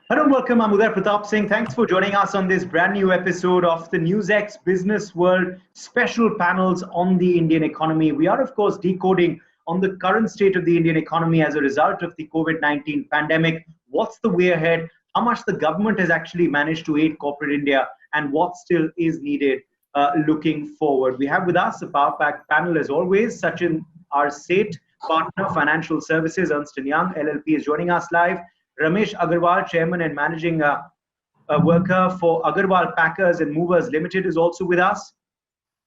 Hello and welcome. I'm Uday Pratap Singh. Thanks for joining us on this brand new episode of the NewsX Business World special panels on the Indian economy. We are, of course, decoding on the current state of the Indian economy as a result of the COVID-19 pandemic. What's the way ahead? How much the government has actually managed to aid corporate India, and what still is needed looking forward. We have with us a power-packed panel as always. Sachin, our SATE partner, Financial Services, Ernst & Young LLP, is joining us live. Ramesh Agarwal, Chairman and Managing Worker for Agarwal Packers and Movers Limited, is also with us.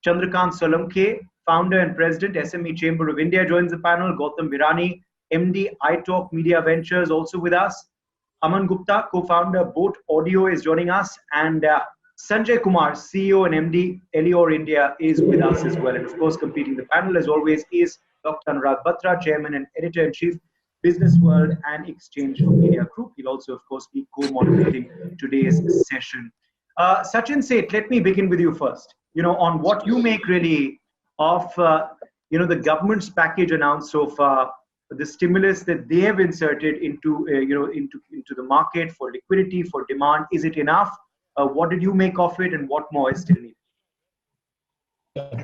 Chandrakant Solanke, Founder and President, SME Chamber of India, joins the panel. Gautam Virani, MD, iTalk Media Ventures, also with us. Aman Gupta, Co-Founder, Boat Audio, is joining us. And Sanjay Kumar, CEO and MD, Elior India, is with us as well. And of course, completing the panel, as always, is Dr. Anurag Batra, Chairman and Editor-in-Chief, Businessworld and Exchange of Media Group. He'll also, of course, be co-moderating today's session. Sachin Seth, let me begin with you first. On what you make really of, the government's package announced so far, the stimulus that they have inserted into the market for liquidity, for demand. Is it enough? What did you make of it, and what more is still needed?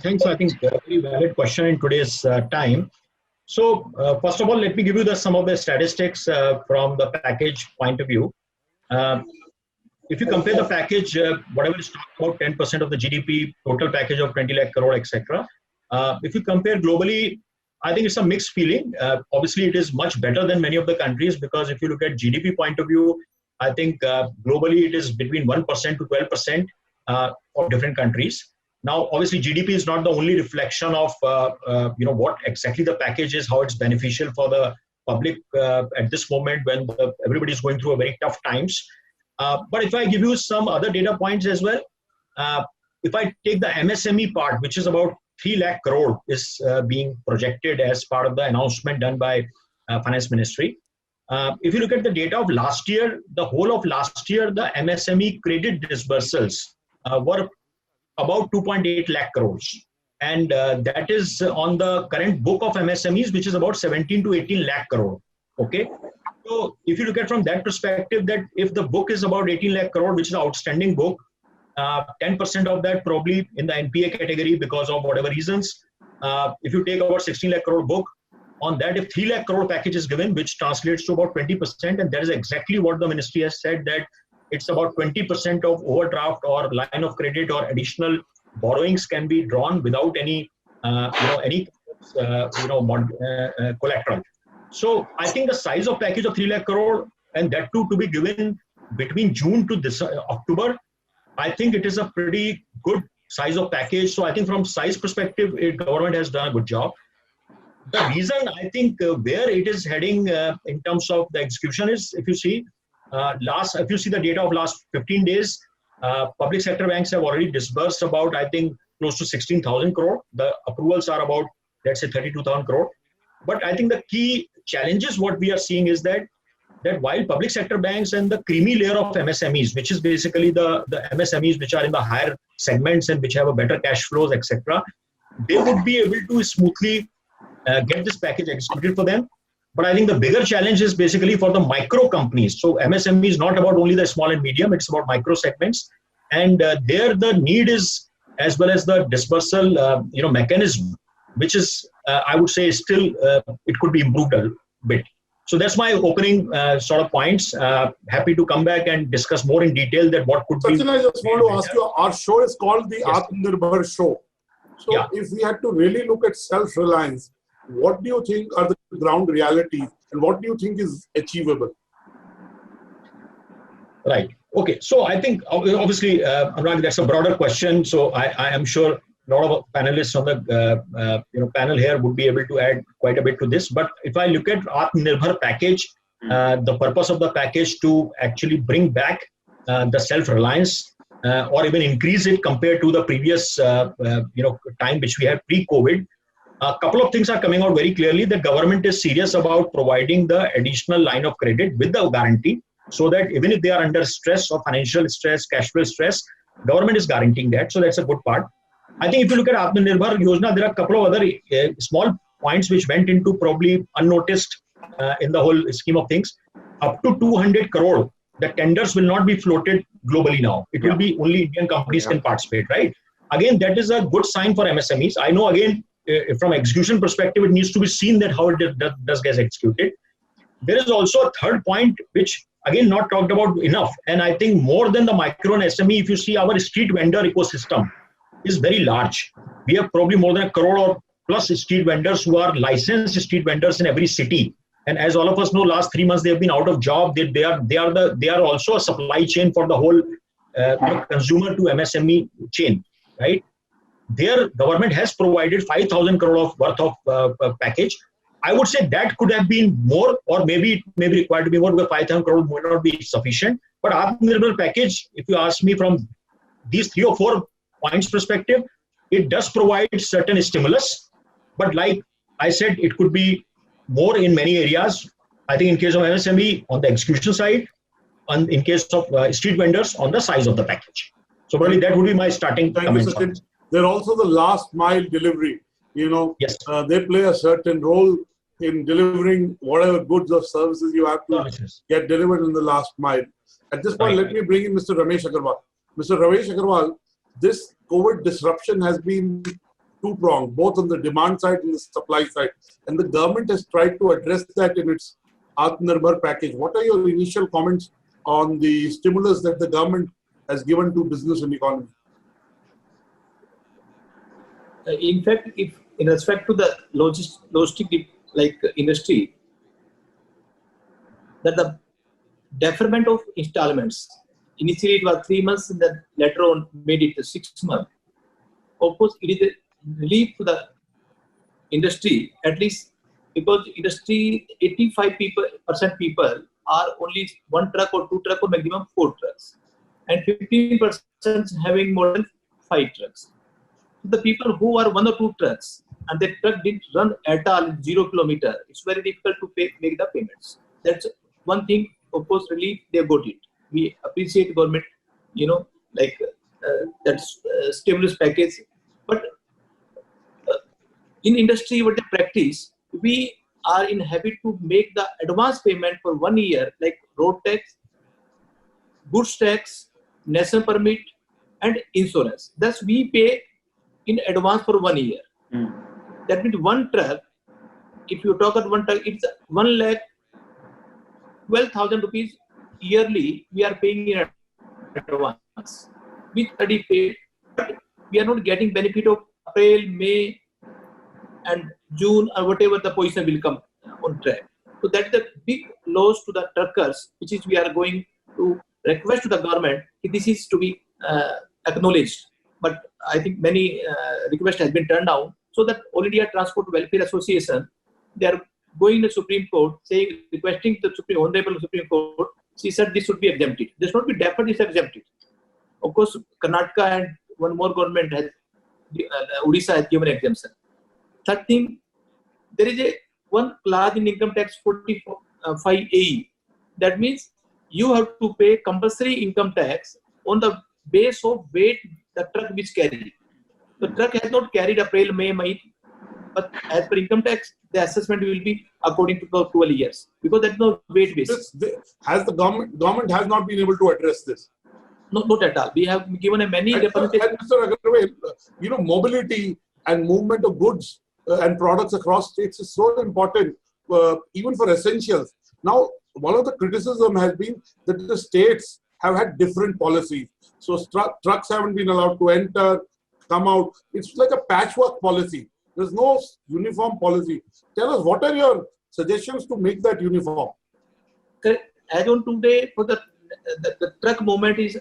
Thanks. I think a very valid question in today's time. So, first of all, let me give you some of the statistics from the package point of view. If you compare the package, whatever is talked about, 10% of the GDP, total package of 20 lakh crore, etc. If you compare globally, I think it's a mixed feeling. Obviously, it is much better than many of the countries, because if you look at GDP point of view, I think globally it is between 1% to 12% of different countries. Now, obviously, GDP is not the only reflection of what exactly the package is, how it's beneficial for the public at this moment when everybody is going through a very tough times. But if I give you some other data points as well, if I take the MSME part, which is about 3 lakh crore, is being projected as part of the announcement done by Finance Ministry. If you look at the data of last year, the whole of last year, the MSME credit disbursals were about 2.8 lakh crores. And that is on the current book of MSMEs, which is about 17 to 18 lakh crore. Okay. So if you look at from that perspective, that if the book is about 18 lakh crore, which is an outstanding book, 10% of that probably in the NPA category because of whatever reasons. If you take about 16 lakh crore book, on that, if 3 lakh crore package is given, which translates to about 20%, and that is exactly what the ministry has said, that it's about 20% of overdraft or line of credit or additional borrowings can be drawn without any collateral. So I think the size of package of 3 lakh crore, and that too to be given between June to this October, I think it is a pretty good size of package. So I think from size perspective, government has done a good job. The reason I think where it is heading in terms of the execution is, if you see the data of last 15 days, public sector banks have already disbursed about, I think, close to 16,000 crore. The approvals are about, let's say, 32,000 crore. But I think the key challenges what we are seeing is that while public sector banks and the creamy layer of MSMEs, which is basically the MSMEs which are in the higher segments and which have a better cash flows, etc., they would be able to smoothly get this package executed for them. But I think the bigger challenge is basically for the micro companies. So MSME is not about only the small and medium, it's about micro segments. And there the need is, as well as the dispersal mechanism, which is, I would say, still, it could be improved a bit. So that's my opening sort of points. Happy to come back and discuss more in detail that what could be. Sachin, I just want to ask you, our show is called the AATMANIRBHAR show. So if we had to really look at self-reliance, what do you think are the ground realities and what do you think is achievable? Right. Okay. So I think obviously, Anurag, that's a broader question. So I am sure a lot of panelists on the panel here would be able to add quite a bit to this. But if I look at AATMANIRBHAR package, the purpose of the package to actually bring back the self-reliance or even increase it compared to the previous time which we had pre-COVID. A couple of things are coming out very clearly. The government is serious about providing the additional line of credit with the guarantee, so that even if they are under stress or financial stress, cash flow stress, government is guaranteeing that. So that's a good part. I think if you look at AATMANIRBHAR Yojana, there are a couple of other small points which went into probably unnoticed in the whole scheme of things. Up to 200 crore the tenders will not be floated globally now. It will be only Indian companies can participate, right? Again, that is a good sign for MSMEs. I know, again, from execution perspective, it needs to be seen that how it does get executed. There is also a third point, which again not talked about enough. And I think more than the micro and SME, if you see our street vendor ecosystem is very large. We have probably more than 1 crore or plus street vendors who are licensed street vendors in every city. And as all of us know, last 3 months they have been out of job. They are also a supply chain for the whole consumer to MSME chain, right? Their government has provided 5,000 crore worth of package. I would say that could have been more, or maybe it may be required to be more, because 5,000 crore may not be sufficient. But Atmanirbhar package, if you ask me from these 3 or 4 points perspective, it does provide certain stimulus. But like I said, it could be more in many areas. I think in case of MSME on the execution side, and in case of street vendors on the size of the package. So probably that would be my starting comments. They're also the last mile delivery. You know, yes. They play a certain role in delivering whatever goods or services you have to get delivered in the last mile. At this point, let me bring in Mr. Ramesh Agarwal. Mr. Ramesh Agarwal, this COVID disruption has been two-pronged, both on the demand side and the supply side. And the government has tried to address that in its Atmanirbhar package. What are your initial comments on the stimulus that the government has given to business and economy? In fact, if in respect to the logistic like industry, that the deferment of installments, initially it was 3 months, and then later on made it 6 months. Of course, it is a relief to the industry, at least because industry 85% people are only 1 truck or 2 truck or maximum 4 trucks, and 15% having more than 5 trucks. The people who are 1 or 2 trucks and the truck didn't run at all 0 kilometer, it's very difficult to make the payments. That's one thing. Of course, relief, they got it. We appreciate government, you know, like that's stimulus package. But in industry, what they practice, we are in habit to make the advance payment for 1 year, like road tax, goods tax, national permit, and insurance. Thus, we pay in advance for 1 year. That means 1 truck, if you talk about 1 truck, it's 1,12,000 rupees yearly we are paying in advance. We already paid, but we are not getting benefit of April, May, and June, or whatever the position will come on track. So that's the big loss to the truckers, which is we are going to request to the government, this is to be acknowledged. But I think many requests has been turned down, so that All India Transport Welfare Association, they are going to Supreme Court, saying, requesting the Honorable Supreme Court. She said this should be exempted. This should not be deferred, it's exempted. Of course, Karnataka and one more government has, Odisha has given exemption. Third thing, there is one clause in income tax 45AE. That means you have to pay compulsory income tax on the base of weight the truck which carry. The truck has not carried April, May, but as per income tax, the assessment will be according to the 12 years, because there is no weight basis. Has the government has not been able to address this? No, not at all. We have given a many representations. Mr. Agarwal, you know, mobility and movement of goods and products across states is so important, even for essentials. Now, one of the criticism has been that the states have had different policies. So trucks haven't been allowed to enter, come out. It's like a patchwork policy. There's no uniform policy. Tell us, what are your suggestions to make that uniform? As on today, for the truck movement is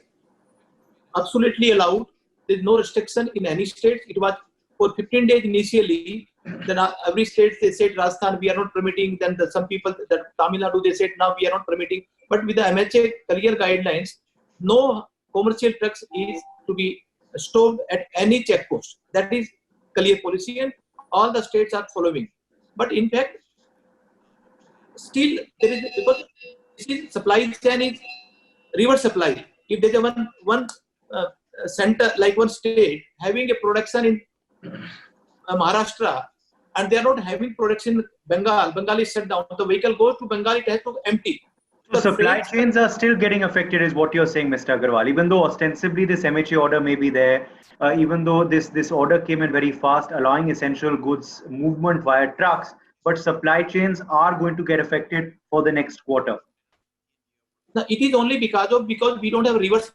absolutely allowed. There is no restriction in any state. It was for 15 days initially. Then every state they said Rajasthan we are not permitting. Then some people that Tamil Nadu they said now we are not permitting. But with the MHA clear guidelines, no commercial trucks is to be stopped at any checkpost. That is clear policy, and all the states are following. But in fact, still there is, because supply chain is reverse supply. If there is one center, like one state having a production in Maharashtra, and they are not having production in Bengal is shut down. The vehicle goes to Bengal, it has to empty. So supply chains are still getting affected, is what you're saying, Mr. Agarwal. Even though ostensibly this MHA order may be there, even though this order came in very fast, allowing essential goods movement via trucks, but supply chains are going to get affected for the next quarter. Now, it is only because we don't have reverse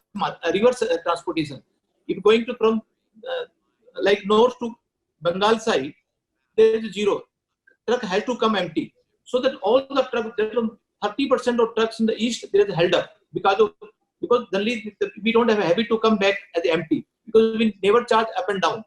transportation. If going to from like north to Bengal side, there is zero. Truck has to come empty. So that all the trucks, 30% of trucks in the east, there is held up because generally we don't have a habit to come back as empty because we never charge up and down.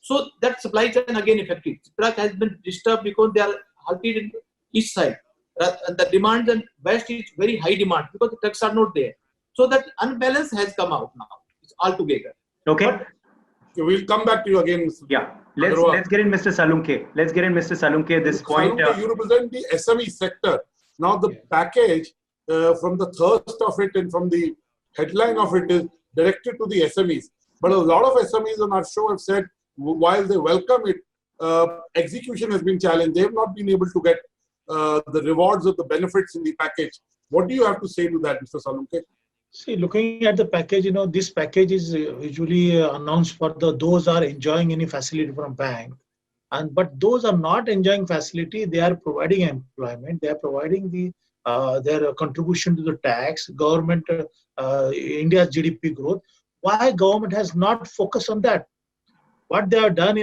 So that supply chain again affected. Truck has been disturbed because they are halted in east side. The demand in west is very high demand because the trucks are not there. So that unbalance has come out now. It's all together. Okay. But we'll come back to you again, Mr. Yeah. Let's get in Mr. Salunke. Let's get in Mr. Salunke at this point. Salunke, you represent the SME sector. Now the package from the thirst of it and from the headline of it is directed to the SMEs. But a lot of SMEs on our show have said while they welcome it, execution has been challenged. They have not been able to get the rewards of the benefits in the package. What do you have to say to that, Mr. Salunke? See, looking at the package, this package is usually announced for those are enjoying any facility from bank. But those are not enjoying facility, they are providing employment, they are providing their contribution to the tax, government, India's GDP growth. Why government has not focused on that? What they have done,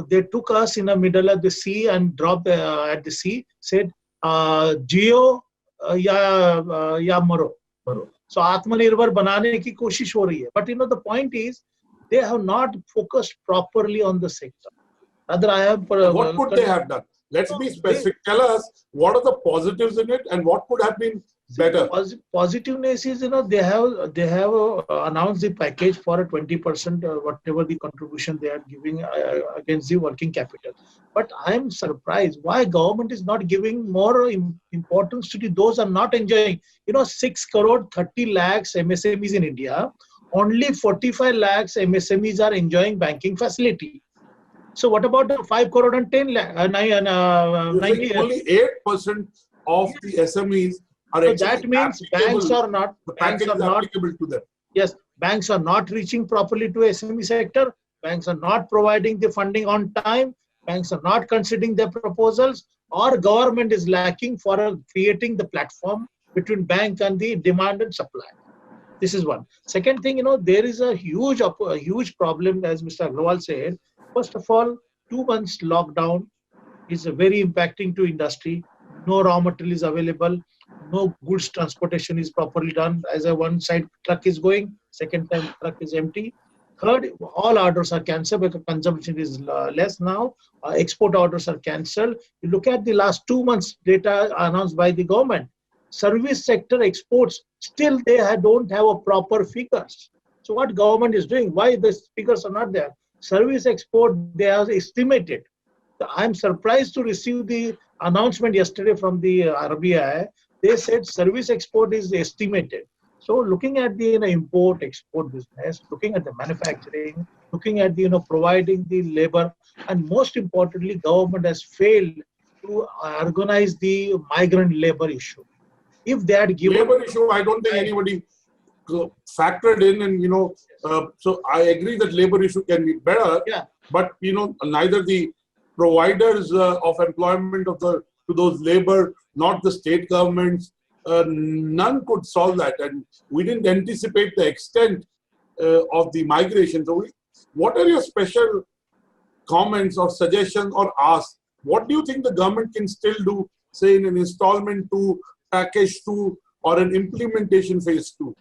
they took us in the middle of the sea and dropped at the sea, said, Geo ya maro. So Atmanirbhar banane ki koshish ho rahi hai. But the point is, they have not focused properly on the sector. Rather, I have. What could they have done? Let's be specific. Tell us what are the positives in it and what could have been better. Positiveness is, they have announced the package for a 20% whatever the contribution they are giving against the working capital. But I am surprised why government is not giving more importance to those are not enjoying. 6 crore 30 lakhs MSMEs in India, only 45 lakhs MSMEs are enjoying banking facility. So what about the 5 crore and 10 lakh? Only 8% of the SMEs are. So that means banks are not. The package is applicable to them. Yes, banks are not reaching properly to SME sector. Banks are not providing the funding on time. Banks are not considering their proposals. Or government is lacking for creating the platform between bank and the demand and supply. This is one. Second thing, there is a huge problem, as Mr. Agarwal said. First of all, 2 months lockdown is very impacting to industry. No raw material is available. No goods transportation is properly done. As one side truck is going, second time truck is empty. Third, all orders are cancelled because consumption is less now. Export orders are cancelled. You look at the last 2 months data announced by the government. Service sector exports, still they don't have a proper figures. So what government is doing? Why the figures are not there? Service export, they have estimated. I'm surprised to receive the announcement yesterday from the RBI. They said service export is estimated. So looking at the import-export business, looking at the manufacturing, looking at the providing the labor, and most importantly, government has failed to organize the migrant labor issue. If they had given labor issue, I don't think anybody factored in, and so I agree that labor issue can be better. Yeah. But neither the providers of employment to those labor, not the state governments, none could solve that, and we didn't anticipate the extent of the migration. So, what are your special comments or suggestions or asks? What do you think the government can still do, say in an installment 2, package 2, or an implementation phase 2?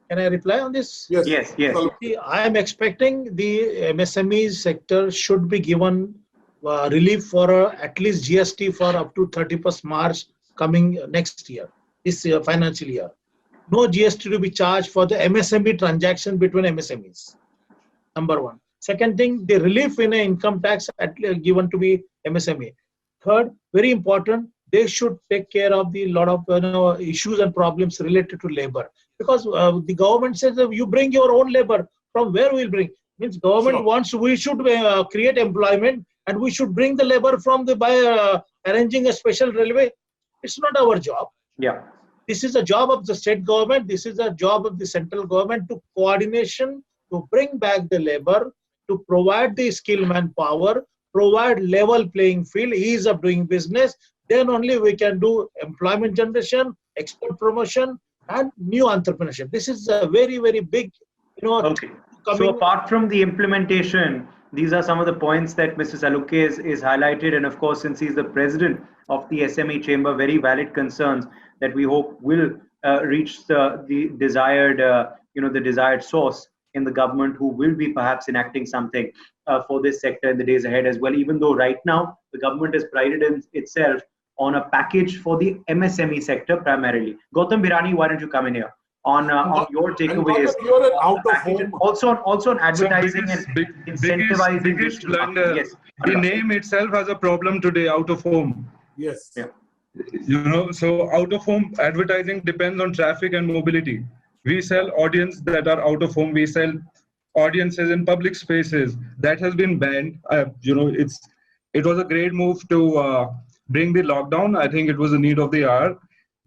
Can I reply on this? Yes. I am expecting the MSME sector should be given relief for at least GST for up to 31st March coming next year, this financial year. No GST to be charged for the MSME transaction between MSMEs. Number one. Second thing, the relief in income tax given to be MSME. Third, very important, they should take care of the lot of issues and problems related to labor. Because the government says that you bring your own labor. From where we'll bring? Means government wants we should create employment and we should bring the labor from by arranging a special railway. It's not our job. Yeah. This is a job of the state government. This is a job of the central government to coordination, to bring back the labor, to provide the skill manpower, provide level playing field, ease of doing business. Then only we can do employment generation, export promotion, and new entrepreneurship. This is a very, very big, Okay. So apart from the implementation, these are some of the points that Mr. Salunke is highlighted. And of course, since he's the president of the SME chamber, very valid concerns that we hope will reach the desired, the desired source in the government, who will be perhaps enacting something for this sector in the days ahead as well. Even though right now the government has prided itself on a package for the MSME sector primarily. Gautam Birani, why don't you come in here on your takeaways? Also on advertising and incentivizing digital marketing. Yes. The name itself has a problem today, out of home. Yes. Yeah. So out of home advertising depends on traffic and mobility. We sell audience that are out of home. We sell audiences in public spaces. That has been banned. It was a great move to bring the lockdown. I think it was a need of the hour.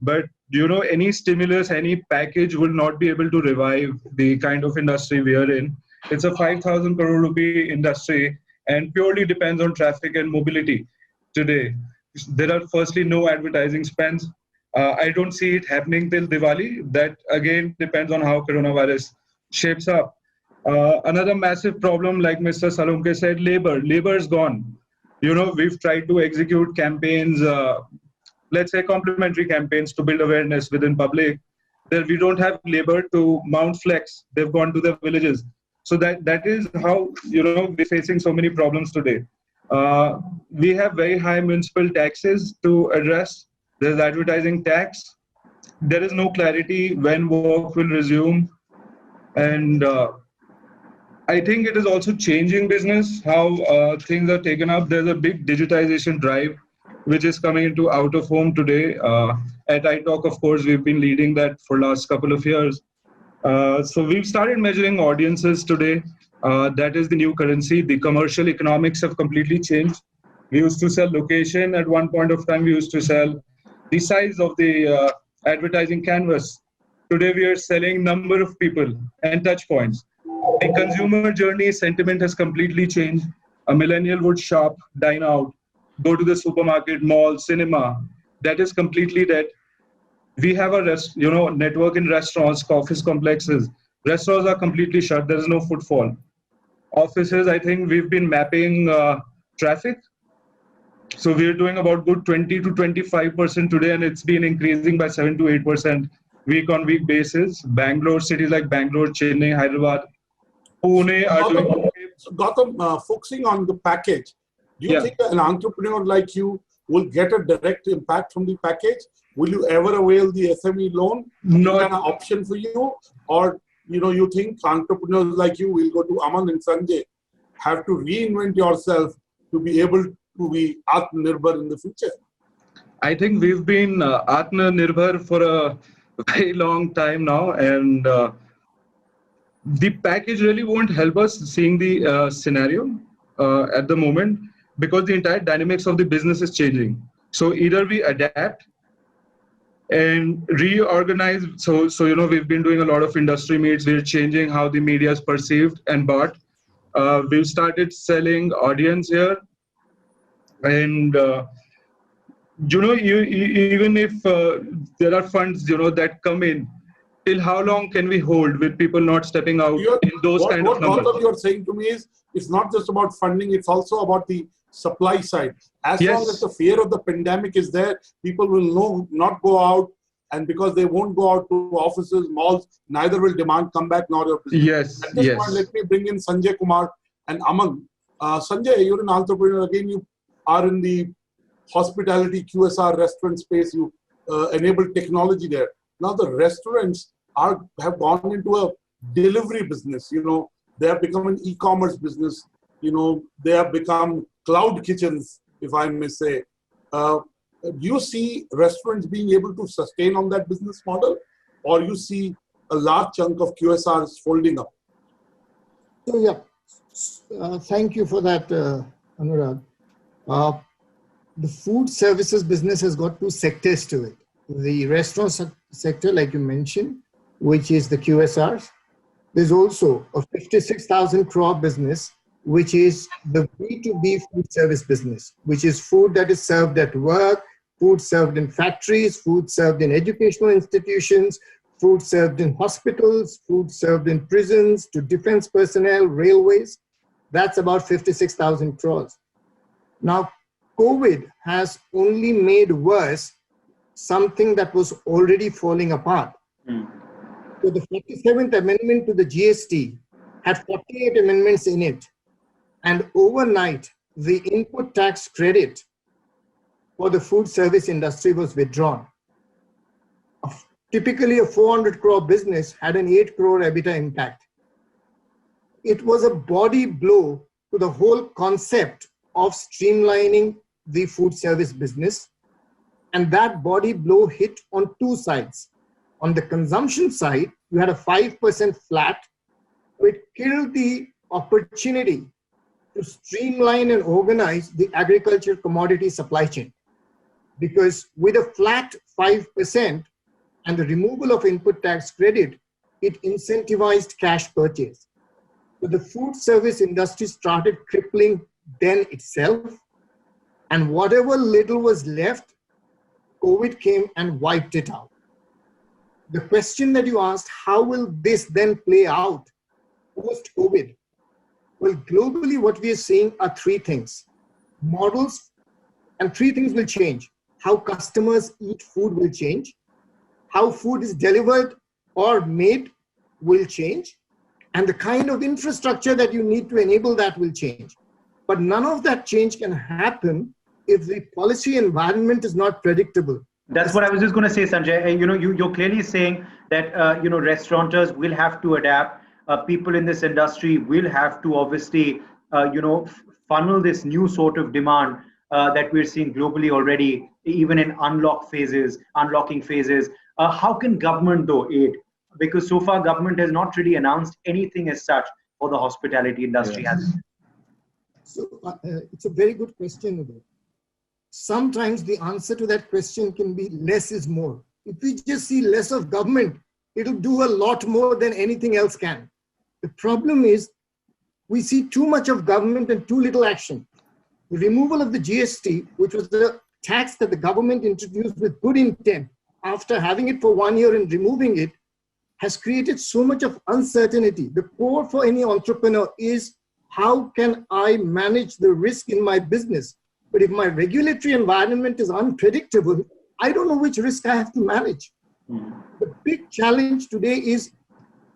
But any stimulus, any package will not be able to revive the kind of industry we are in. It's a 5,000 crore rupee industry and purely depends on traffic and mobility today. There are firstly no advertising spends. I don't see it happening till Diwali. That again depends on how coronavirus shapes up. Another massive problem, like Mr. Salunke said, labor. Labor is gone. We've tried to execute campaigns, let's say complementary campaigns to build awareness within public. There we don't have labor to mount flex. They've gone to their villages. So that is how, we're facing so many problems today. We have very high municipal taxes to address. There's advertising tax. There is no clarity when work will resume. And I think it is also changing business, how things are taken up. There's a big digitization drive, which is coming into out of home today. At iTalk, of course, we've been leading that for last couple of years. So we've started measuring audiences today. That is the new currency. The commercial economics have completely changed. We used to sell location at one point of time. We used to sell the size of the advertising canvas. Today, we are selling number of people and touch points. The consumer journey sentiment has completely changed. A millennial would shop, dine out, go to the supermarket, mall, cinema. That is completely dead. We have a network in restaurants, office complexes. Restaurants are completely shut. There is no footfall. Offices, I think we've been mapping traffic. So we're doing about good 20 to 25% today, and it's been increasing by 7 to 8% week-on-week basis. Bangalore, cities like Bangalore, Chennai, Hyderabad, Pune are doing. Gautam, focusing on the package, do you think an entrepreneur like you will get a direct impact from the package? Will you ever avail the SME loan? No. Is that an option for you? Or you think entrepreneurs like you will go to Aman and Sanjay, have to reinvent yourself to be able to be AATMANIRBHAR in the future? I think we've been AATMANIRBHAR for a very long time now, and the package really won't help us seeing the scenario at the moment, because the entire dynamics of the business is changing. So either we adapt and reorganize. So we've been doing a lot of industry meets. We're changing how the media is perceived and bought. We've started selling audience here, and even if there are funds that come in, till how long can we hold with people not stepping out in those kind of numbers? What you're saying to me is, it's not just about funding, it's also about the supply side. As long as the fear of the pandemic is there, people will not go out, and because they won't go out to offices, malls, neither will demand come back nor your business. At this point, let me bring in Sanjay Kumar and Aman. Sanjay, you're an entrepreneur. Again, you are in the hospitality QSR restaurant space. You enable technology there. Now the restaurants have gone into a delivery business. They have become an e-commerce business. They have become cloud kitchens, if I may say. Do you see restaurants being able to sustain on that business model, or you see a large chunk of QSRs folding up? So thank you for that, Anurag. The food services business has got two sectors to it. The restaurants sector, like you mentioned, which is the QSRs. There's also a 56,000 crore business, which is the B2B food service business, which is food that is served at work, food served in factories, food served in educational institutions, food served in hospitals, food served in prisons, to defense personnel, railways. That's about 56,000 crores. Now, COVID has only made worse something that was already falling apart. So the 47th amendment to the GST had 48 amendments in it. And overnight, the input tax credit for the food service industry was withdrawn. Typically, a 400 crore business had an 8 crore EBITDA impact. It was a body blow to the whole concept of streamlining the food service business. And that body blow hit on two sides. On the consumption side, you had a 5% flat, which killed the opportunity to streamline and organize the agriculture commodity supply chain. Because with a flat 5% and the removal of input tax credit, it incentivized cash purchase. So the food service industry started crippling then itself, and whatever little was left, COVID came and wiped it out. The question that you asked, how will this then play out post-COVID? Well, globally, what we are seeing are three things. Models, and three things will change. How customers eat food will change. How food is delivered or made will change. And the kind of infrastructure that you need to enable that will change. But none of that change can happen if the policy environment is not predictable. That's what I was just going to say, Sanjay. You're clearly saying that restaurateurs will have to adapt. People in this industry will have to obviously funnel this new sort of demand that we're seeing globally already, even in unlocking phases. How can government though aid? Because so far government has not really announced anything as such for the hospitality industry. Yes. So it's a very good question, Uday. Sometimes the answer to that question can be less is more. If we just see less of government, it'll do a lot more than anything else can. The problem is we see too much of government and too little action. The removal of the GST, which was the tax that the government introduced with good intent, after having it for 1 year and removing it, has created so much of uncertainty. The core for any entrepreneur is, how can I manage the risk in my business? But if my regulatory environment is unpredictable, I don't know which risk I have to manage. The big challenge today is,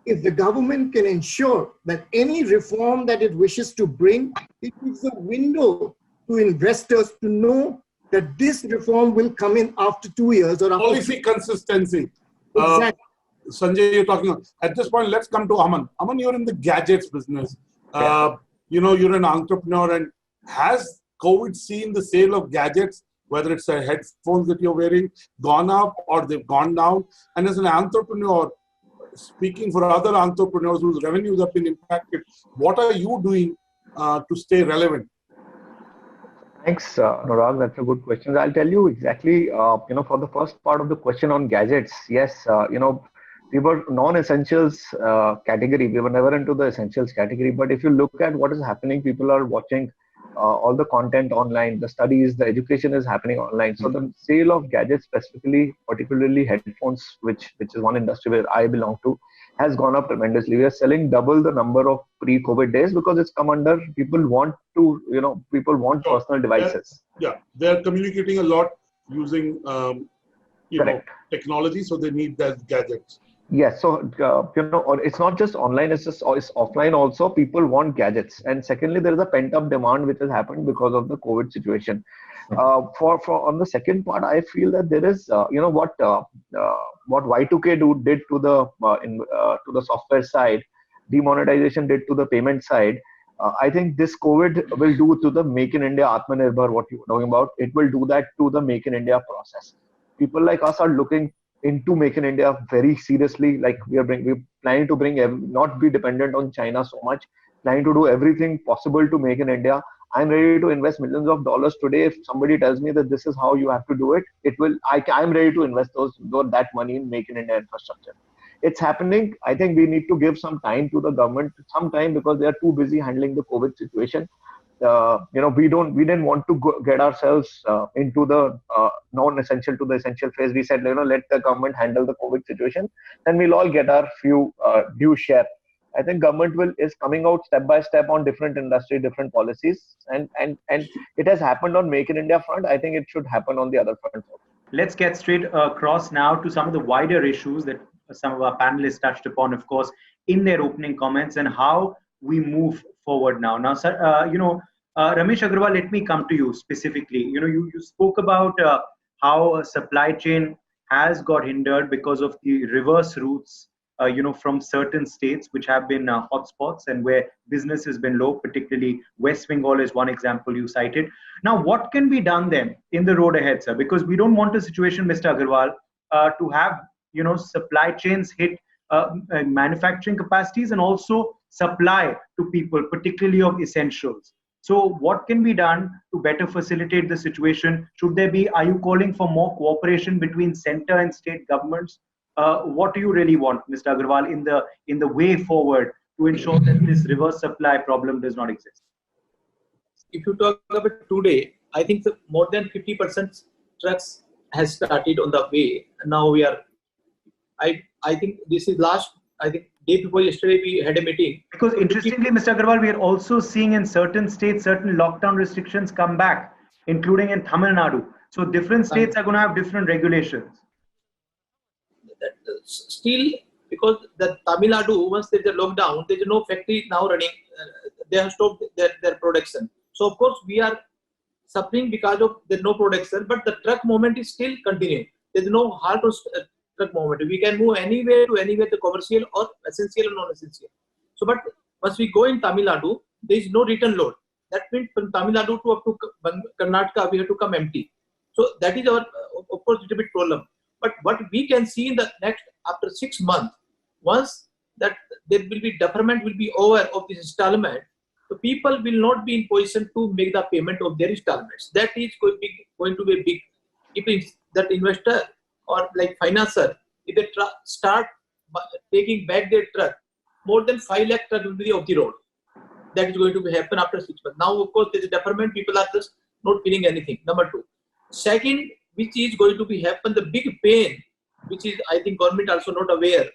if the government can ensure that any reform that it wishes to bring, it gives a window to investors to know that this reform will come in after 2 years or after policy consistency. Exactly. Sanjay, you're talking at this point. Let's come to Aman. Aman, you're in the gadgets business. You're an entrepreneur, and has COVID seen the sale of gadgets, whether it's the headphones that you're wearing, gone up or they've gone down? And as an entrepreneur, speaking for other entrepreneurs whose revenues have been impacted, what are you doing to stay relevant? Thanks, Anurag. That's a good question. I'll tell you exactly, for the first part of the question on gadgets, yes, we were non-essentials category. We were never into the essentials category. But if you look at what is happening, people are watching all the content online, the studies, the education is happening online. So the sale of gadgets, specifically, particularly headphones, which is one industry where I belong to, has gone up tremendously. We are selling double the number of pre-COVID days because it's come under, people want personal devices. They're communicating a lot using technology, so they need that gadgets. Yes, so it's not just online; it's offline also. People want gadgets, and secondly, there is a pent-up demand which has happened because of the COVID situation. For on the second part, I feel that there is what Y2K did to the software side, demonetization did to the payment side. I think this COVID will do to the Make in India AATMANIRBHAR, what you were talking about. It will do that to the Make in India process. People like us are looking into Make in India very seriously. Like we're planning to not be dependent on China so much, planning to do everything possible to make in India. I'm ready to invest millions of dollars today. If somebody tells me that this is how you have to do it, I'm ready to invest that money in Make in India infrastructure. It's happening. I think we need to give some time to the government, some time, because they are too busy handling the COVID situation. We didn't want to get ourselves into the non-essential to the essential phase. We said, let the government handle the COVID situation, then we'll all get our few due share. I think government is coming out step by step on different industry, different policies, and it has happened on Make in India front. I think it should happen on the other front. Let's get straight across now to some of the wider issues that some of our panelists touched upon, of course, in their opening comments, and how we move forward now. Now, sir, Ramesh Agarwal, let me come to you specifically. You spoke about how supply chain has got hindered because of the reverse routes, from certain states which have been hotspots and where business has been low, particularly West Bengal is one example you cited. Now, what can be done then in the road ahead, sir? Because we don't want a situation, Mr. Agarwal, to have supply chains hit manufacturing capacities and also supply to people, particularly of essentials. So what can be done to better facilitate the situation? Are you calling for more cooperation between center and state governments? What do you really want, Mr. Agarwal, in the way forward to ensure that this reverse supply problem does not exist? If you talk about today, I think more than 50% trucks has started on the way. Now we are, I think this is day before yesterday we had a meeting. Because interestingly, Mr. Agarwal, we are also seeing in certain states, certain lockdown restrictions come back, including in Tamil Nadu. So different states are going to have different regulations. Still, because the Tamil Nadu, once there is a lockdown, there is no factory now running. They have stopped their production. So of course we are suffering because of there's no production, but the truck movement is still continuing. There is no halt on truck movement. We can move anywhere to anywhere, the commercial or essential or non-essential. So, but once we go in Tamil Nadu, there is no return load. That means from Tamil Nadu to up to Karnataka, we have to come empty. So that is our, of course, little bit problem. But what we can see in the next, after 6 months, once that there will be deferment will be over of this installment, the people will not be in position to make the payment of their installments. That is going to be a big, if that investor or like financer, if they start taking back their truck, more than 5 lakh trucks will be off the road. That is going to happen after 6 months. Now, of course, there is a deferment. People are just not feeling anything. Number 2. Second, which is going to be happen, the big pain, which is I think government also not aware,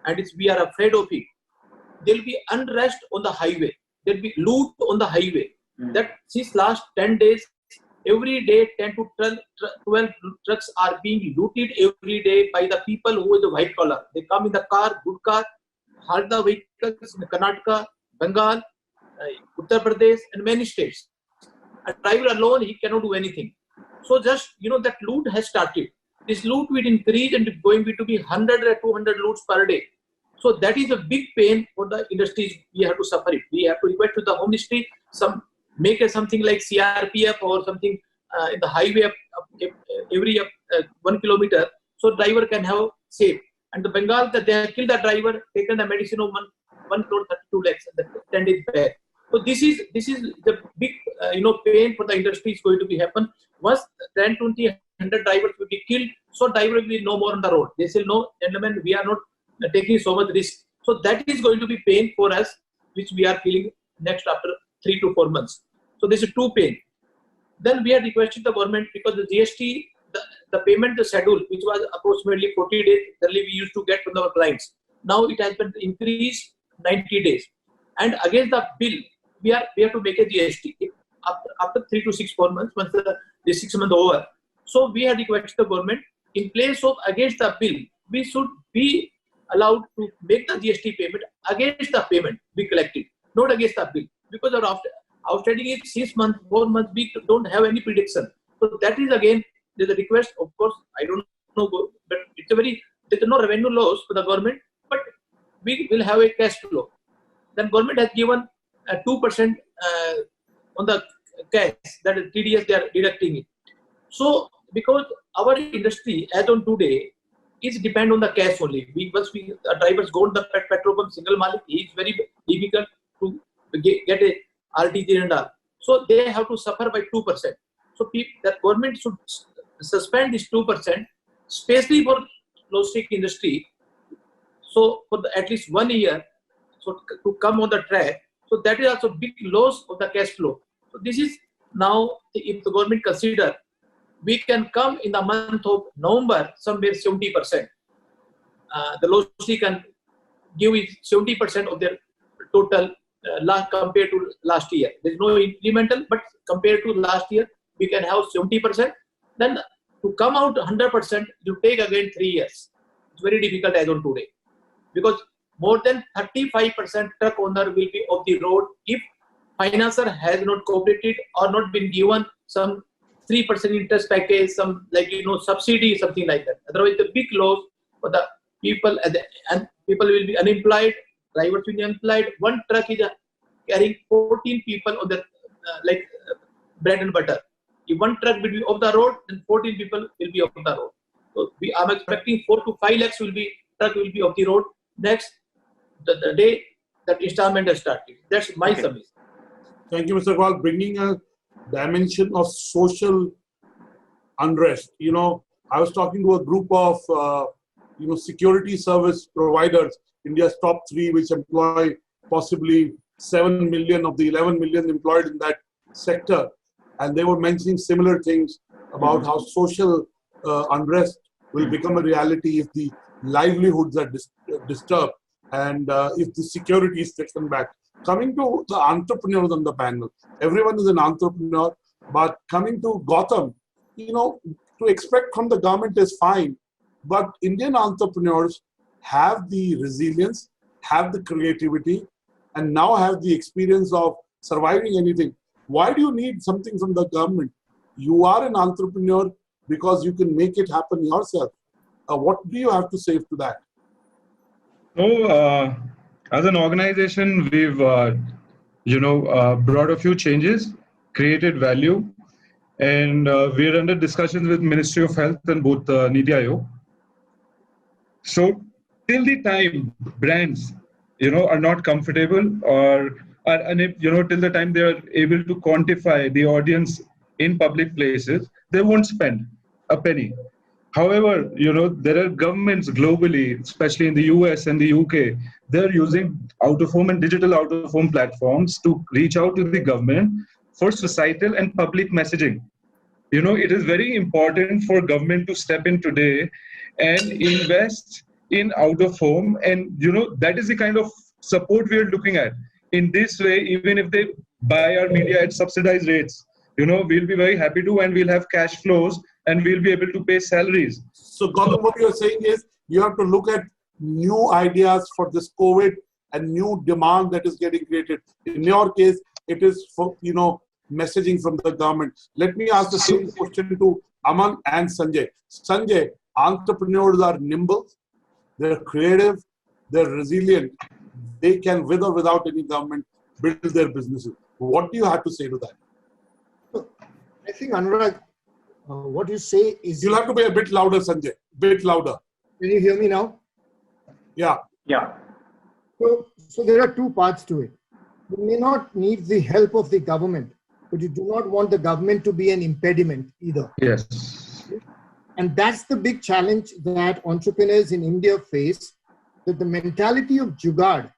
and we are afraid of it. There will be unrest on the highway. There will be loot on the highway. That since last 10 days, every day 10 to 12 trucks are being looted every day by the people who are the white collar. They come in the car, good car, halt the vehicles in Karnataka, Bengal, Uttar Pradesh, and many states. A driver alone, he cannot do anything. So just, that loot has started. This loot will increase and going to be 100 or 200 loots per day. So that is a big pain for the industries. We have to suffer it. We have to request to the Home Ministry, make something like CRPF or something in the highway every 1 kilometer, so driver can have safe. And the Bengal, that they have killed the driver, taken the medicine of 1 crore 32 lakhs, 10 days back. So this is the big pain for the industry is going to be happen. Once 10, 20, 100 drivers will be killed, so driver will be no more on the road. They say, no, gentlemen, we are not taking so much risk. So that is going to be pain for us, which we are feeling next after 3 to 4 months. So this is 2 pain. Then we are requesting the government, because the GST, the payment schedule, which was approximately 40 days, earlier we used to get from our clients. Now it has been increased 90 days. And against the bill, we have to make a GST after 3 to 4 months, once the 6 months over. So we have requested the government, in place of against the bill, we should be allowed to make the GST payment against the payment we collected, not against the bill. Because our outstanding is 6 months, 4 months, we don't have any prediction. So that is again, there's a request, of course, I don't know, but there's no revenue loss for the government, but we will have a cash flow. Then government has given 2% on the cash, that is TDS, they are deducting it. So because our industry as on today is depend on the cash only. Drivers go to the petrol pump, single malik, it is very difficult to get a RTG and all. So they have to suffer by 2%. So the government should suspend this 2%, especially for logistic industry. So for at least 1 year, so to come on the track. So that is also big loss of the cash flow. So this is now, if the government consider, we can come in the month of November somewhere 70%. The logistic can give it 70% of their total compared to last year. There is no incremental, but compared to last year, we can have 70%. Then to come out 100%, you take again 3 years. It's very difficult as on today, because more than 35% truck owner will be off the road if financer has not cooperated or not been given some 3% interest package, some subsidy, something like that. Otherwise, the big loss for the people, and people will be unemployed, drivers will be unemployed. One truck is carrying 14 people on the bread and butter. If one truck will be off the road, then 14 people will be off the road. So I'm expecting 4 to 5 lakhs truck will be off the road next the day that installment has started. That's my submission. Thank you, Mr. Agarwal. Bringing a dimension of social unrest. I was talking to a group of security service providers, India's top 3, which employ possibly 7 million of the 11 million employed in that sector. And they were mentioning similar things about how social unrest will become a reality if the livelihoods are disturbed and if the security is taken back. Coming to the entrepreneurs on the panel, everyone is an entrepreneur, but coming to Gautam, to expect from the government is fine, but Indian entrepreneurs have the resilience, have the creativity, and now have the experience of surviving anything. Why do you need something from the government? You are an entrepreneur because you can make it happen yourself. What do you have to say to that? So, as an organization, we've brought a few changes, created value, and we're under discussions with Ministry of Health and both Niti Aayog. So, till the time brands, are not comfortable or are unable, till the time they are able to quantify the audience in public places, they won't spend a penny. However, there are governments globally, especially in the US and the UK, they're using out-of-home and digital out-of-home platforms to reach out to the government for societal and public messaging. It is very important for government to step in today and invest in out-of-home, and that is the kind of support we are looking at. In this way, even if they buy our media at subsidized rates, we'll be very happy to, and we'll have cash flows and we'll be able to pay salaries. So Gautam, what you're saying is you have to look at new ideas for this COVID and new demand that is getting created. In your case, it is for, messaging from the government. Let me ask the same question to Aman and Sanjay. Sanjay, entrepreneurs are nimble, they're creative, they're resilient. They can, with or without any government, build their businesses. What do you have to say to that? I think, Anurag, what you say is... You'll have to be a bit louder, Sanjay. Bit louder. Can you hear me now? Yeah. Yeah. So there are 2 parts to it. You may not need the help of the government, but you do not want the government to be an impediment either. Yes. And that's the big challenge that entrepreneurs in India face, that the mentality of Jugaad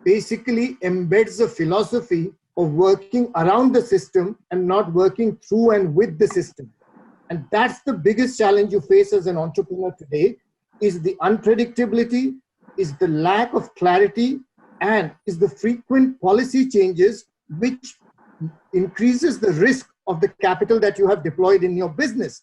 basically embeds a philosophy of working around the system and not working through and with the system. And that's the biggest challenge you face as an entrepreneur today, is the unpredictability, is the lack of clarity, and is the frequent policy changes which increases the risk of the capital that you have deployed in your business,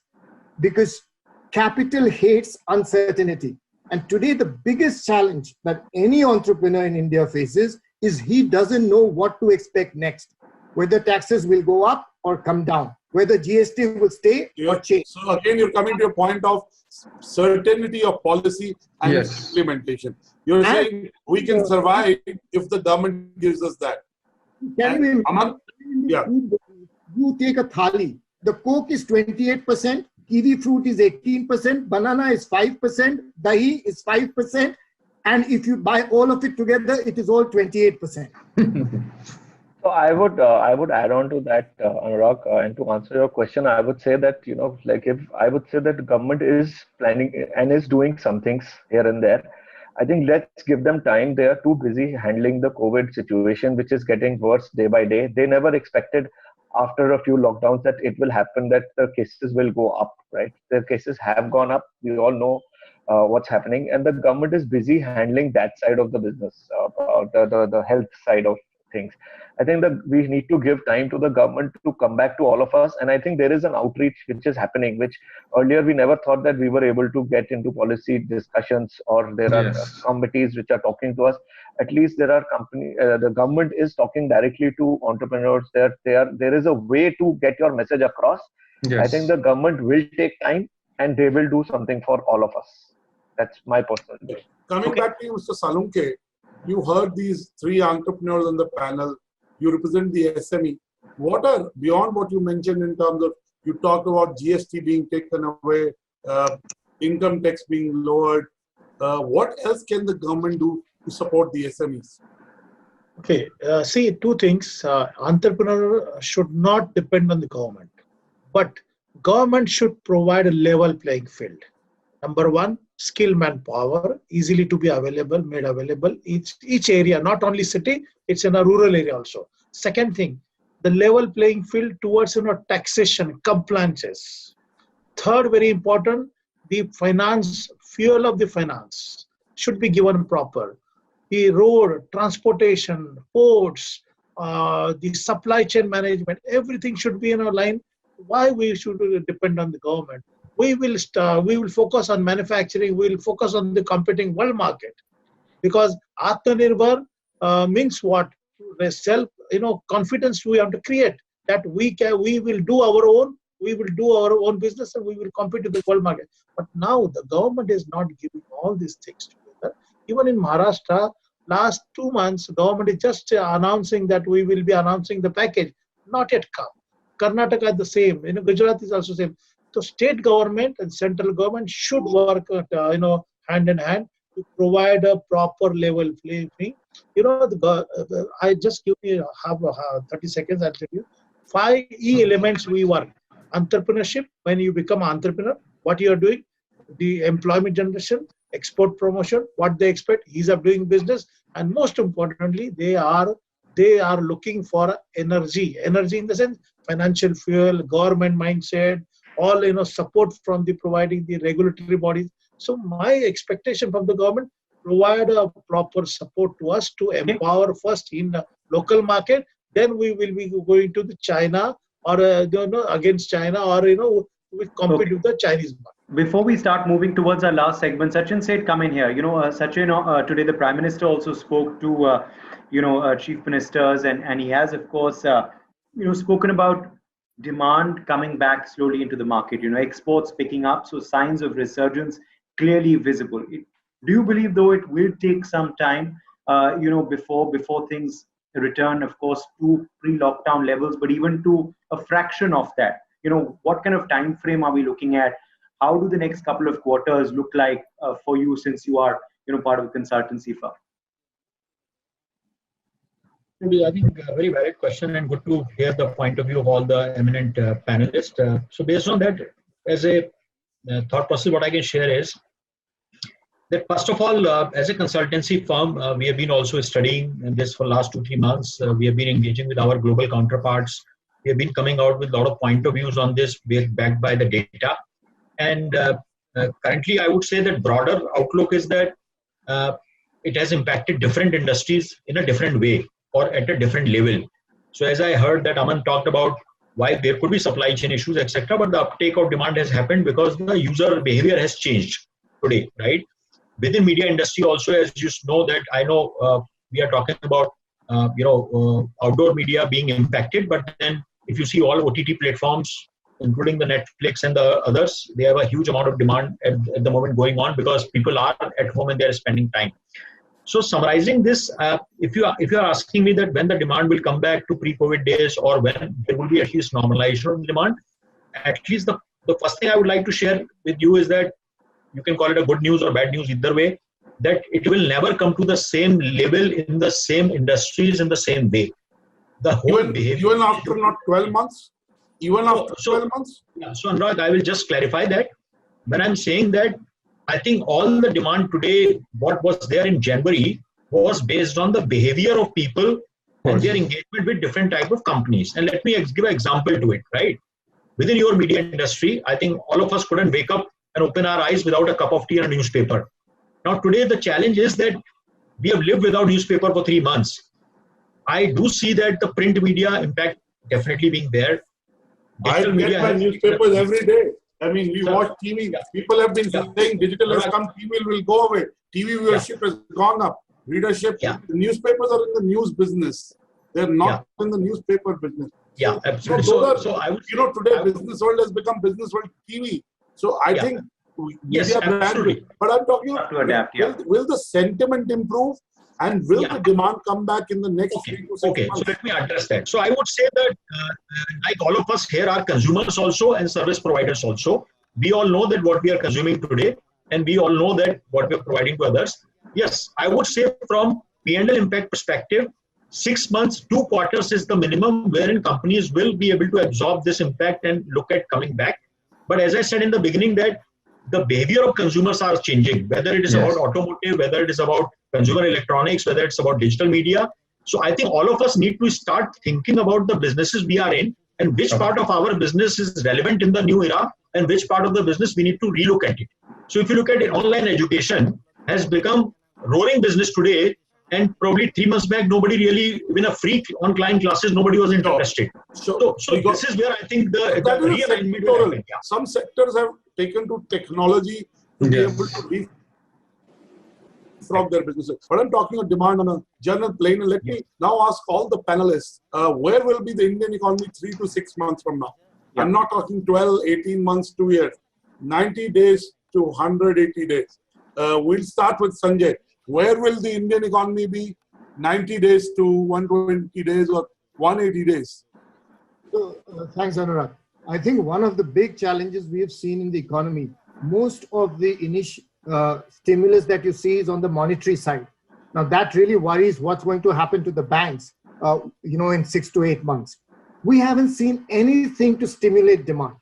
because capital hates uncertainty. And today the biggest challenge that any entrepreneur in India faces is he doesn't know what to expect next, whether taxes will go up or come down, whether GST will stay or change. So again, you're coming to a point of certainty of policy and implementation. You're saying we can survive if the government gives us that. Can you Aman? Yeah. You take a thali. The Coke is 28%, kiwi fruit is 18%, banana is 5%, dahi is 5%, and if you buy all of it together, it is all 28%. So I would add on to that, Anurag, and to answer your question, I would say that, like, if I would say that the government is planning and is doing some things here and there. I think let's give them time. They are too busy handling the COVID situation, which is getting worse day by day. They never expected after a few lockdowns that it will happen, that the cases will go up, right? The cases have gone up. We all know what's happening, and the government is busy handling that side of the business, the health side of things. I think that we need to give time to the government to come back to all of us. And I think there is an outreach which is happening, which earlier we never thought that we were able to get into policy discussions, or there are committees which are talking to us. At least there are the government is talking directly to entrepreneurs. There is a way to get your message across. I think the government will take time and they will do something for all of us. That's my personal view. Coming back to you, Mr. Salunke, you heard these three entrepreneurs on the panel. You represent the SME. What are, beyond what you mentioned in terms of, you talked about GST being taken away, income tax being lowered. What else can the government do to support the SMEs? Okay, see, two things. Entrepreneur should not depend on the government, but government should provide a level playing field. Number one, skill manpower, easily to be available, made available. Each area, not only city, it's in a rural area also. Second thing, the level playing field towards taxation, compliances. Third, very important, the finance, fuel of the finance should be given proper. The road, transportation, ports, the supply chain management, everything should be in a line. Why we should depend on the government? We will focus on manufacturing. We will focus on the competing world market, because AATMANIRBHAR means what? Self, confidence we have to create, that we will do our own business, and we will compete in the world market. But now the government is not giving all these things together. Even in Maharashtra, last 2 months, government is just announcing that we will be announcing the package. Not yet come. Karnataka is the same. Gujarat is also same. So state government and central government should work, hand in hand to provide a proper level playing field. I just give you 30 seconds. I'll tell you 5 E elements we work. Entrepreneurship. When you become an entrepreneur, what you are doing, the employment generation, export promotion, what they expect, ease of doing business, and most importantly, they are looking for energy in the sense financial fuel, government mindset, all support from the providing the regulatory bodies. So my expectation from the government, provide a proper support to us to empower first in the local market, then we will be going to the China or against China, or we compete with the Chinese market. Before we start moving towards our last segment, Sachin said, come in here. Sachin, today the Prime Minister also spoke to, chief ministers, and he has, of course, spoken about demand coming back slowly into the market. Exports picking up, so signs of resurgence clearly visible. Do you believe, though, it will take some time, before things return, of course, to pre-lockdown levels, but even to a fraction of that? What kind of time frame are we looking at? How do the next couple of quarters look like for you, since you are, part of the consultancy firm? I think a very valid question, and good to hear the point of view of all the eminent panelists. So based on that, as a thought process, what I can share is that first of all, as a consultancy firm, we have been also studying this for the last 2-3 months. We have been engaging with our global counterparts. We have been coming out with a lot of point of views on this, backed by the data. And currently, I would say that broader outlook is that it has impacted different industries in a different way, or at a different level. So as I heard that Aman talked about why there could be supply chain issues, etc., but the uptake of demand has happened because the user behavior has changed today, right? Within media industry also, as you know, that I know we are talking about outdoor media being impacted, but then if you see all OTT platforms, including the Netflix and the others, they have a huge amount of demand at the moment going on, because people are at home and they are spending time. So summarizing this, if you are asking me that when the demand will come back to pre-COVID days, or when there will be at least normalization of demand, at least the first thing I would like to share with you is that you can call it a good news or bad news, either way, that it will never come to the same level in the same industries in the same way. the whole behavior. Even after not 12 months? Even after 12 months? Yeah, so Anurag, I will just clarify that. When I'm saying that, I think all the demand today, what was there in January, was based on the behavior of people and their engagement with different type of companies. And let me give an example to it, right? Within your media industry, I think all of us couldn't wake up and open our eyes without a cup of tea and a newspaper. Now today, the challenge is that we have lived without newspaper for 3 months. I do see that the print media impact definitely being there. Digital I get my newspapers every day. I mean, we watch TV. People have been saying digital has come, TV will go away. TV viewership has gone up. Readership, the newspapers are in the news business. They're not in the newspaper business. Yeah, absolutely. So I would, today Business World has become Business World TV. So I think yes, absolutely. But I'm talking about will the sentiment improve and will the demand come back in the next 3 to 6 months? So let me address that. So I would say that like all of us here are consumers also and service providers also. We all know that what we are consuming today and we all know that what we are providing to others. Yes, I would say from P&L impact perspective, 6 months, 2 quarters is the minimum wherein companies will be able to absorb this impact and look at coming back. But as I said in the beginning that the behavior of consumers are changing, whether it is about automotive, whether it is about consumer electronics, whether it's about digital media. So I think all of us need to start thinking about the businesses we are in and which part of our business is relevant in the new era and which part of the business we need to relook at it. So if you look at it, online education has become roaring business today, and probably 3 months back, nobody really, even a free online classes, nobody was interested. So this is where I think the realignment will happen. Some sectors have taken to technology to be able to from their businesses. But I'm talking of demand on a general plane. And let me now ask all the panelists, where will be the Indian economy 3 to 6 months from now? I'm not talking 12, 18 months, 2 years, 90 days to 180 days. We'll start with Sanjay. Where will the Indian economy be 90 days to 120 days or 180 days? Thanks, Anurag. I think one of the big challenges we have seen in the economy, most of the initial stimulus that you see is on the monetary side. Now that really worries what's going to happen to the banks, in 6 to 8 months. We haven't seen anything to stimulate demand.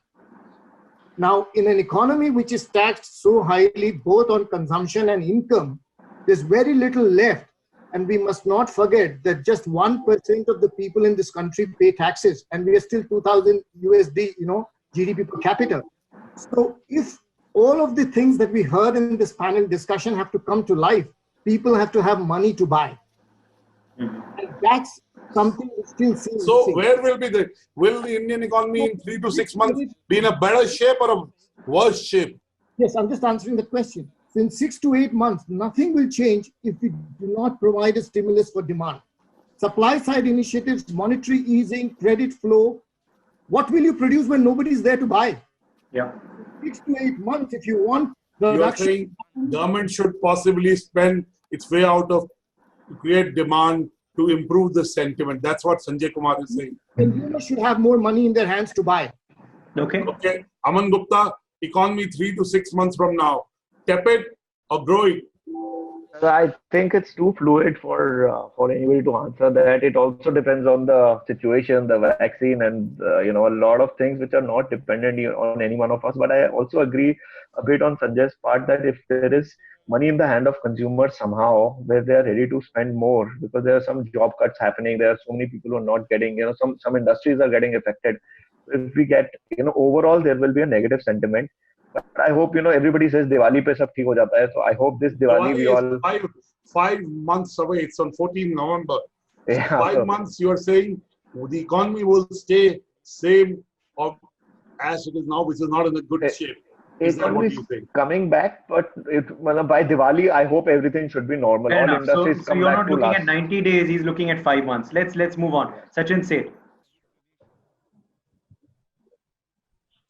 Now, in an economy which is taxed so highly, both on consumption and income, there's very little left. And we must not forget that just 1% of the people in this country pay taxes, and we are still 2,000 USD, GDP per capita. So if all of the things that we heard in this panel discussion have to come to life, people have to have money to buy. And that's something we still see. So where will the Indian economy in 3 to 6 months be in a better shape or a worse shape? Yes, I'm just answering the question. So in 6 to 8 months, nothing will change if we do not provide a stimulus for demand. Supply side initiatives, monetary easing, credit flow. What will you produce when nobody is there to buy? 6 to 8 months, if you want You're saying government should possibly spend its way out of to create demand to improve the sentiment. That's what Sanjay Kumar is saying. Consumers should have more money in their hands to buy. Okay. Aman Gupta, economy 3 to 6 months from now, tepid or growing? I think it's too fluid for anybody to answer that. It also depends on the situation, the vaccine, and a lot of things which are not dependent on any one of us. But I also agree a bit on Sanjay's part that if there is money in the hand of consumers somehow, where they are ready to spend more, because there are some job cuts happening, there are so many people who are not getting, some industries are getting affected. If we get, overall there will be a negative sentiment. But I hope, everybody says Diwali pe sab theek ho jata hai. So I hope this Diwali we all... 5 months away. It's on 14 November. So 5 months you are saying the economy will stay same or as it is now, which is not in a good shape. Is that what you think? Coming back, but by Diwali, I hope everything should be normal. All industries so you're not looking at 90 days, he's looking at 5 months. Let's move on. Sachin, say.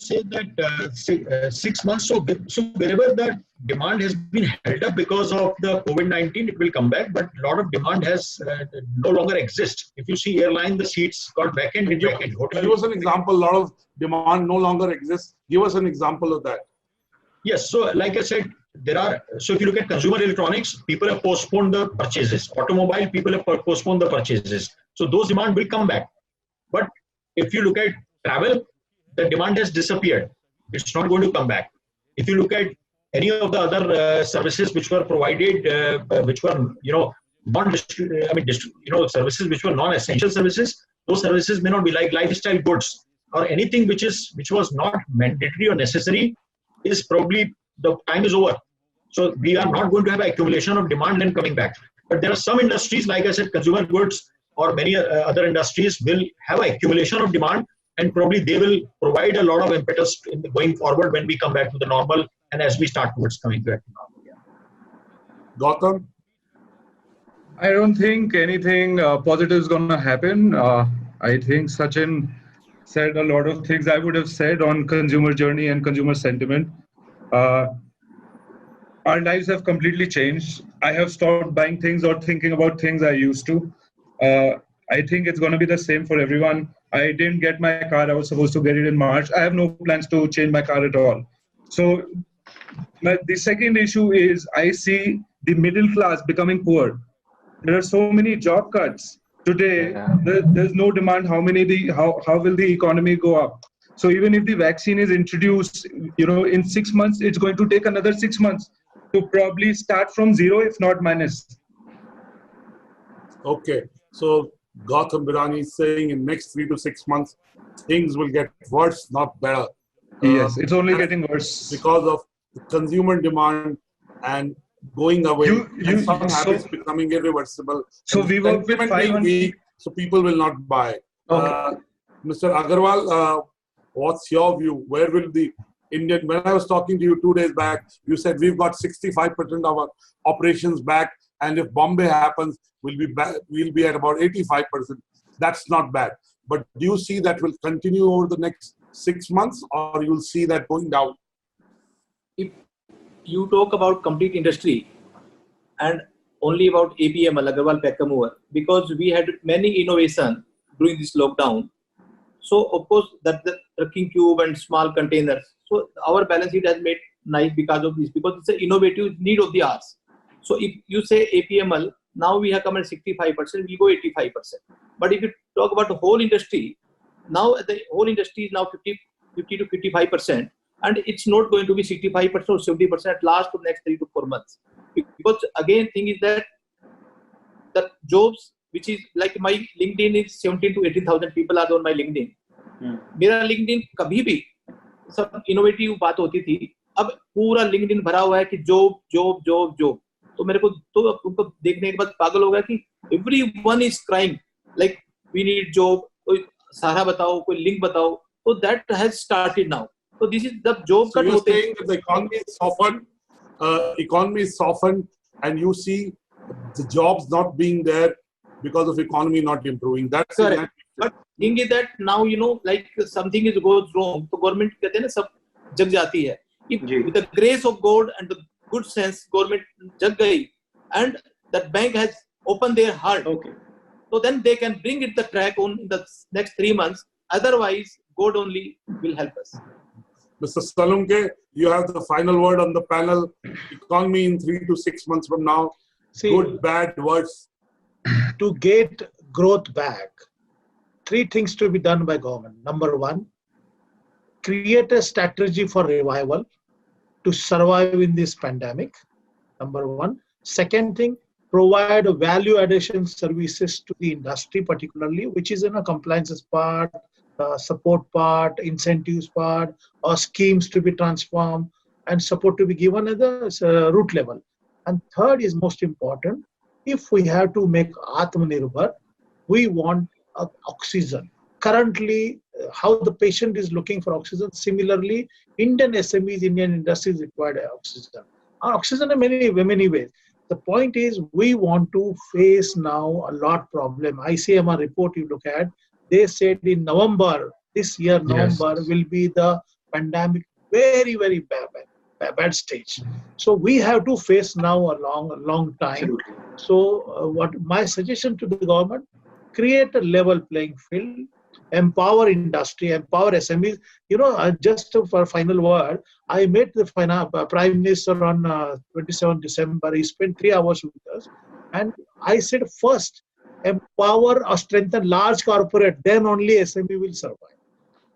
Say that 6 months, so wherever the demand has been held up because of the COVID-19, it will come back, but a lot of demand has no longer exists. If you see airline, the seats got vacant. Give us an example. A lot of demand no longer exists. Give us an example of that. Yes, so like I said, so if you look at consumer electronics, people have postponed the purchases. Automobile, people have postponed the purchases. So those demand will come back. But if you look at travel, the demand has disappeared. It's not going to come back. If you look at any of the other services which were provided, which were, services which were non-essential services, those services may not be, like lifestyle goods or anything which was not mandatory or necessary, is probably, the time is over. So we are not going to have accumulation of demand then coming back. But there are some industries, like I said, consumer goods or many other industries will have accumulation of demand, and probably they will provide a lot of impetus going forward when we come back to the normal and as we start towards coming back to normal. Gautam? I don't think anything positive is going to happen. I think Sachin said a lot of things I would have said on consumer journey and consumer sentiment. Our lives have completely changed. I have stopped buying things or thinking about things I used to. I think it's going to be the same for everyone. I didn't get my car. I was supposed to get it in March. I have no plans to change my car at all. So the second issue is I see the middle class becoming poor. There are so many job cuts. Today, there's no demand. How will the economy go up? So even if the vaccine is introduced, in 6 months, it's going to take another 6 months to probably start from zero, if not minus. Okay. So Gautam Birani is saying in next 3 to 6 months, things will get worse, not better. Yes, it's only getting worse. Because of the consumer demand and going away, and some habits becoming irreversible. So we work with 500. So people will not buy. Okay. Mr. Agarwal, what's your view? Where will the Indian, when I was talking to you 2 days back, you said we've got 65% of our operations back, and if Bombay happens, we'll be at about 85%. That's not bad. But do you see that will continue over the next 6 months, or you'll see that going down? If you talk about complete industry and only about APML, Agarwal Packer Mover, because we had many innovation during this lockdown. So of course that the trucking cube and small containers. So our balance sheet has made nice because of this, because it's an innovative need of the hours. So if you say APML, now we have come at 65%, we go 85%. But if you talk about the whole industry, now the whole industry is now 50 to 55%, and it's not going to be 65% or 70% at last for the next 3 to 4 months. Because again, thing is that the jobs, which is like my LinkedIn is 17 to 18,000 people are on my LinkedIn. मेरा LinkedIn कभी भी सब innovative बात होती थी, अब पूरा LinkedIn भरा हुआ है कि जॉब जॉब जॉब जॉब. तो मेरे को तो उनको देखने के बाद पागल हो गया कि everyone is crying like we need job, कोई सहारा बताओ, कोई लिंक बताओ. So that has started now. So this is the job cut. So you're saying that the economy is softened, and you see the jobs not being there because of economy not improving. That's correct. But thing is that now, like something is goes wrong, so government कहते हैं ना सब जग जाती है. If with the grace of God and the good sense, government जग गई, and that bank has opened their heart. Okay. So then they can bring it the track on the next 3 months. Otherwise, God only will help us. Mr. Salunke, you have the final word on the panel. Economy in 3 to 6 months from now. See, good, bad, worse. To get growth back, 3 things to be done by government. Number 1, create a strategy for revival to survive in this pandemic. Number 1. Second thing, provide value addition services to the industry, particularly, which is in a compliances part, support part, incentives part, or schemes to be transformed, and support to be given at the root level. And third is most important, if we have to make AATMANIRBHAR, we want oxygen. Currently, how the patient is looking for oxygen, similarly, Indian SMEs, Indian industries require oxygen. Oxygen in many ways. The point is, we want to face now a lot problem. ICMR report you look at, they said in November, this year, November will be the pandemic very, very bad stage. So we have to face now a long time. Absolutely. So what my suggestion to the government, create a level playing field, empower industry, empower SMEs. Just for final word, I met the Prime Minister on 27 December. He spent 3 hours with us. And I said, first, empower or strengthen large corporate, then only SME will survive.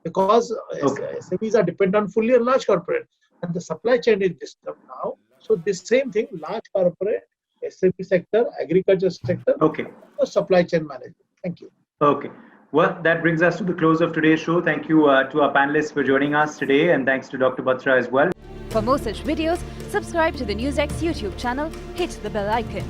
Because SMEs are dependent fully on large corporate, and the supply chain is disturbed now. So this same thing, large corporate, SME sector, agriculture sector, supply chain management. Thank you. Okay. Well, that brings us to the close of today's show. Thank you to our panelists for joining us today, and thanks to Dr. Batra as well. For more such videos, subscribe to the NewsX YouTube channel, hit the bell icon.